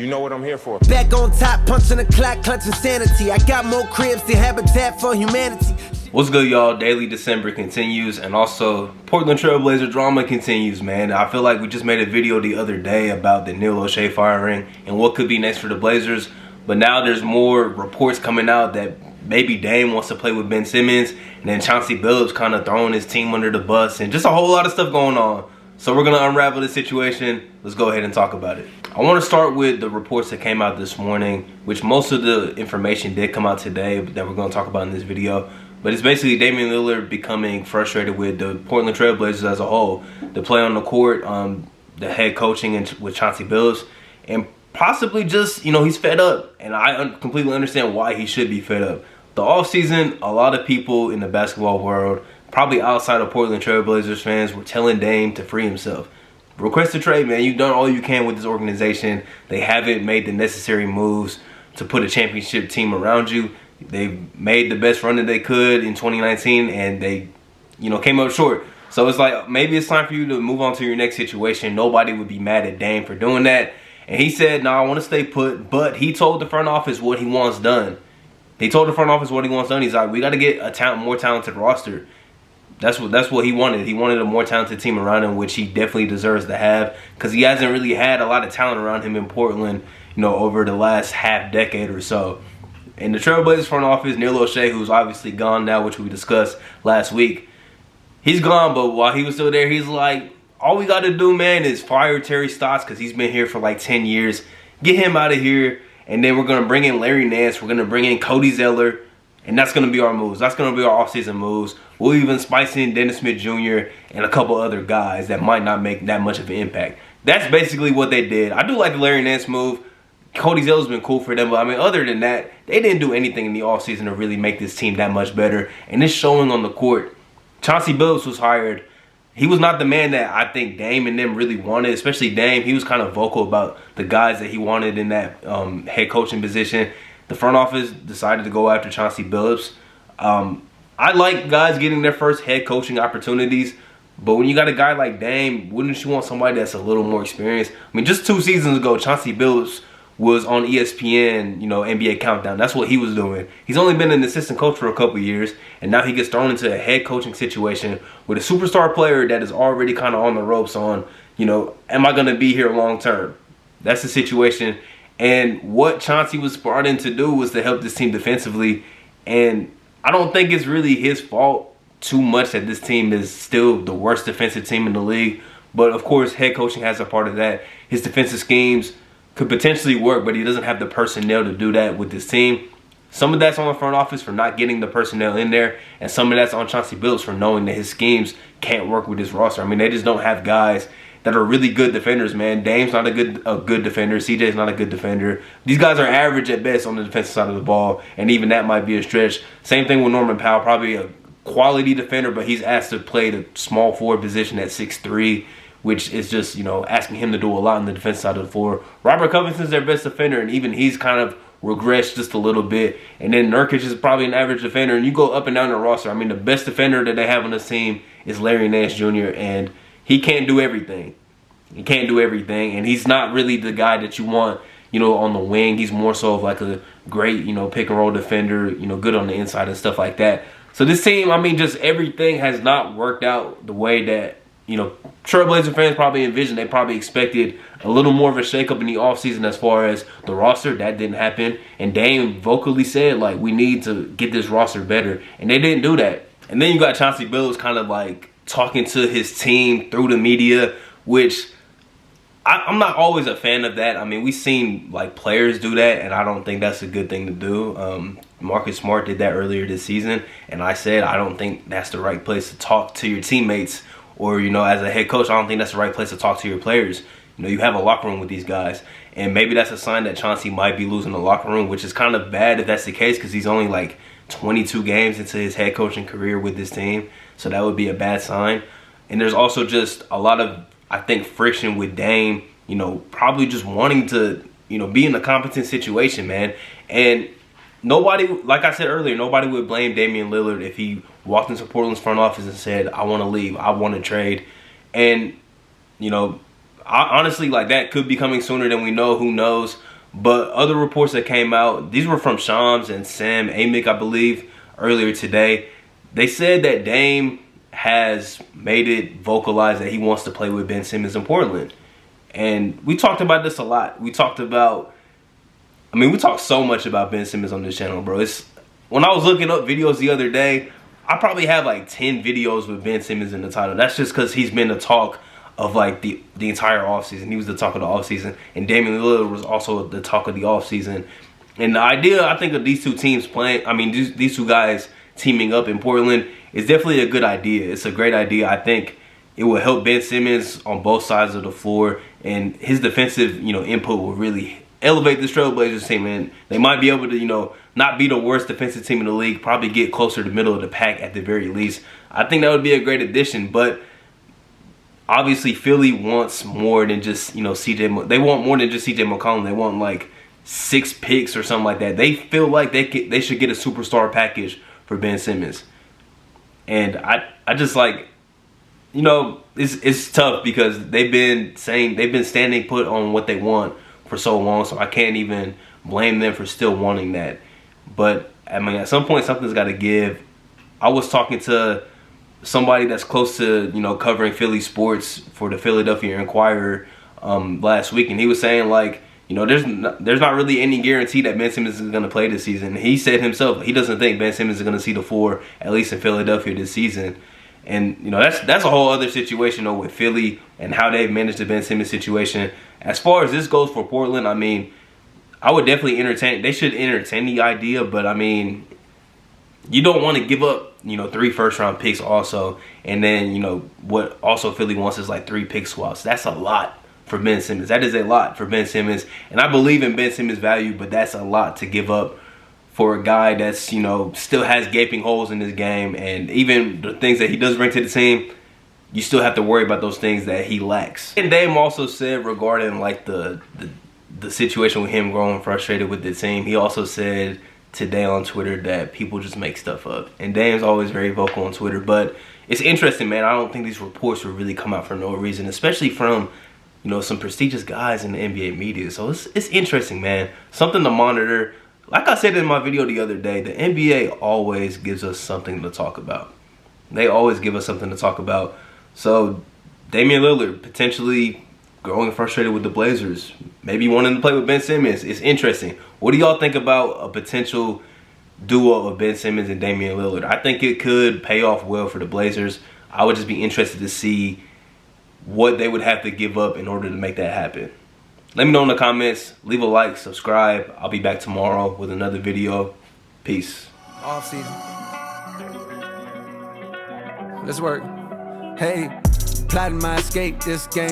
You know what I'm here for. Back on top, punching the clock, clutching sanity. I got more cribs than Habitat for Humanity. What's good, y'all? Daily December continues, and also Portland Trailblazer drama continues, man. I feel like we just made a video the other day about the Neil O'Shea firing and what could be next for the Blazers, but now there's more reports coming out that maybe Dame wants to play with Ben Simmons, and then Chauncey Billups kind of throwing his team under the bus, and just a whole lot of stuff going on. So we're going to unravel the situation. Let's go ahead and talk about it. I want to start with the reports that came out this morning, which most of the information did come out today that we're going to talk about in this video. But it's basically Damian Lillard becoming frustrated with the Portland Trailblazers as a whole. The play on the court, the head coaching with Chauncey Billups, and possibly just, he's fed up. And I completely understand why he should be fed up. The offseason, a lot of people in the basketball world, probably outside of Portland Trailblazers fans, were telling Dame to free himself. Request a trade, man. You've done all you can with this organization. They haven't made the necessary moves to put a championship team around you. They've made the best run that they could in 2019, and they, came up short. So it's like, maybe it's time for you to move on to your next situation. Nobody would be mad at Dame for doing that. And he said, no, I want to stay put. But he told the front office what he wants done. He told the front office what he wants done. He's like, we got to get a more talented roster. That's what he wanted. He wanted a more talented team around him, which he definitely deserves to have, because he hasn't really had a lot of talent around him in Portland, over the last half decade or so. In the Trailblazers front office, Neil O'Shea, who's obviously gone now, which we discussed last week, he's gone. But while he was still there, he's like, all we got to do, man, is fire Terry Stotts, because he's been here for like 10 years. Get him out of here, and then we're going to bring in Larry Nance. We're going to bring in Cody Zeller, and that's going to be our moves. That's going to be our offseason moves. We'll even spice in Dennis Smith Jr. and a couple other guys that might not make that much of an impact. That's basically what they did. I do like the Larry Nance move. Cody Zeller's been cool for them, but other than that, they didn't do anything in the offseason to really make this team that much better. And it's showing on the court. Chauncey Billups was hired. He was not the man that I think Dame and them really wanted, especially Dame. He was kind of vocal about the guys that he wanted in that head coaching position. The front office decided to go after Chauncey Billups. I like guys getting their first head coaching opportunities, but when you got a guy like Dame, wouldn't you want somebody that's a little more experienced? Just 2 seasons ago, Chauncey Billups was on ESPN, NBA Countdown. That's what he was doing. He's only been an assistant coach for a couple years, and now he gets thrown into a head coaching situation with a superstar player that is already kind of on the ropes on, am I going to be here long term? That's the situation. And what Chauncey was brought in to do was to help this team defensively, and I don't think it's really his fault too much that this team is still the worst defensive team in the league. But of course, head coaching has a part of that. His defensive schemes could potentially work, but he doesn't have the personnel to do that with this team. Some of that's on the front office for not getting the personnel in there, and some of that's on Chauncey Billups for knowing that his schemes can't work with his roster. They just don't have guys that are really good defenders, man. Dame's not a good defender. CJ's not a good defender. These guys are average at best on the defensive side of the ball, and even that might be a stretch. Same thing with Norman Powell, probably a quality defender, but he's asked to play the small forward position at 6'3", which is just, asking him to do a lot on the defensive side of the floor. Robert Covington's their best defender, and even he's kind of regressed just a little bit. And then Nurkic is probably an average defender, and you go up and down the roster. The best defender that they have on this team is Larry Nance Jr., and he can't do everything. He can't do everything, and he's not really the guy that you want, on the wing. He's more so of like a great, pick and roll defender, good on the inside and stuff like that. So this team, just everything has not worked out the way that, Trailblazer fans probably envisioned. They probably expected a little more of a shakeup in the offseason as far as the roster. That didn't happen. And Dame vocally said, we need to get this roster better. And they didn't do that. And then you got Chauncey Billups kind of talking to his team through the media, which I'm not always a fan of that. We've seen players do that, and I don't think that's a good thing to do. Marcus Smart did that earlier this season, and I said I don't think that's the right place to talk to your teammates, or as a head coach, I don't think that's the right place to talk to your players. You have a locker room with these guys, and maybe that's a sign that Chauncey might be losing the locker room, which is kind of bad if that's the case, because he's only 22 games into his head coaching career with this team, so that would be a bad sign. And there's also just a lot of, I think, friction with Dame, probably just wanting to, be in a competent situation, man. And nobody, like I said earlier, nobody would blame Damian Lillard if he walked into Portland's front office and said, I want to leave, I want to trade. And, honestly, that could be coming sooner than we know, who knows. But other reports that came out, these were from Shams and Sam Amick, I believe, earlier today. They said that Dame has made it vocalized that he wants to play with Ben Simmons in Portland. And we talked about this a lot. We talked so much about Ben Simmons on this channel, bro. When I was looking up videos the other day, I probably have like 10 videos with Ben Simmons in the title. That's just because he's been the talk of like the entire offseason. He was the talk of the offseason. And Damian Lillard was also the talk of the offseason. And the idea, I think, of these two teams playing, these two guys teaming up in Portland is definitely a good idea. It's a great idea. I think it will help Ben Simmons on both sides of the floor. And his defensive, input will really elevate the Trailblazers team. And they might be able to, not be the worst defensive team in the league. Probably get closer to the middle of the pack at the very least. I think that would be a great addition. But obviously, Philly wants more than just, CJ. They want more than just CJ McCollum. They want like 6 picks or something like that. They feel like they should get a superstar package for Ben Simmons. And I just like, it's tough because they've been standing put on what they want for so long. So I can't even blame them for still wanting that. But at some point something's got to give. I was talking to somebody that's close to covering Philly sports for the Philadelphia Inquirer last week, and he was saying like there's not really any guarantee that Ben Simmons is going to play this season. He said himself he doesn't think Ben Simmons is going to see the floor at least in Philadelphia this season, and that's a whole other situation though with Philly and how they've managed the Ben Simmons situation. As far as this goes for Portland, I would definitely entertain. They should entertain the idea, but you don't want to give up 3 first-round picks also, and then what also Philly wants is like 3 pick swaps. That's a lot for Ben Simmons. That is a lot for Ben Simmons, and I believe in Ben Simmons' value, but that's a lot to give up for a guy that's still has gaping holes in his game, and even the things that he does bring to the team, you still have to worry about those things that he lacks. And Dame also said regarding like the situation with him growing frustrated with the team, he also said today on Twitter that people just make stuff up. And Dame's always very vocal on Twitter, but it's interesting, man. I don't think these reports would really come out for no reason, especially from some prestigious guys in the NBA media. So it's interesting, man. Something to monitor. Like I said in my video the other day, the NBA always gives us something to talk about. They always give us something to talk about. So Damian Lillard potentially growing frustrated with the Blazers, maybe wanting to play with Ben Simmons. It's interesting. What do y'all think about a potential duo of Ben Simmons and Damian Lillard? I think it could pay off well for the Blazers. I would just be interested to see what they would have to give up in order to make that happen. Let me know in the comments. Leave a like, subscribe. I'll be back tomorrow with another video. Peace. Off season. Let's work. Hey, plotting my escape this game.